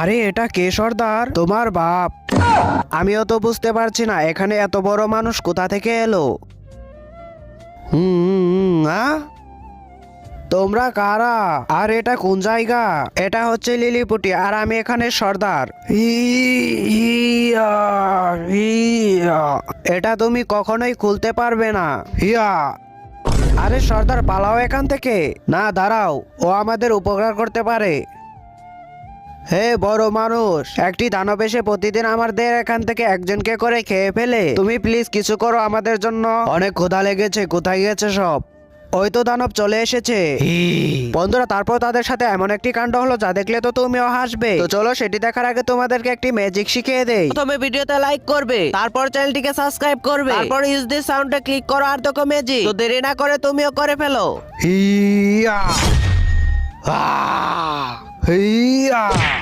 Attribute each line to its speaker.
Speaker 1: আরে এটা কে সর্দার? তোমার বাপ। আমিও তো বুঝতে পারছি না এখানে এত বড় মানুষ কোথা থেকে এলো। তোমরা কারা? আর এটা কোন জায়গা? এটা হচ্ছে লিলিপুটি আর আমি এখানে সর্দার। এটা তুমি কখনোই খুলতে পারবে না। আরে সর্দার পালাও এখান থেকে। না দাঁড়াও, ও আমাদের উপকার করতে পারে। হে বড় মানুষ, একটি দানব এসে প্রতিদিন আমাদের এখান থেকে একজনকে করে খেয়ে ফেলে। তুমি প্লিজ কিছু করো আমাদের জন্য, অনেক ক্ষুধা লেগেছে। কোথায় গেছে সব? ওই তো দানব চলে এসেছে। বন্ধুরা, তারপর তাদের সাথে এমন একটি কাণ্ড হলো যা দেখলে তো তুমিও হাসবে। তো চলো সেটি দেখার আগে তোমাদেরকে একটি ম্যাজিক শিখিয়ে দেই। প্রথমে ভিডিওতে লাইক করবে, তারপর চ্যানেলটিকে সাবস্ক্রাইব করবে, তারপর ইউজ দিস সাউন্ডে ক্লিক করো আর দেখো ম্যাজিক। তো দেরি না করে তুমিও করে ফেলো। হিয়া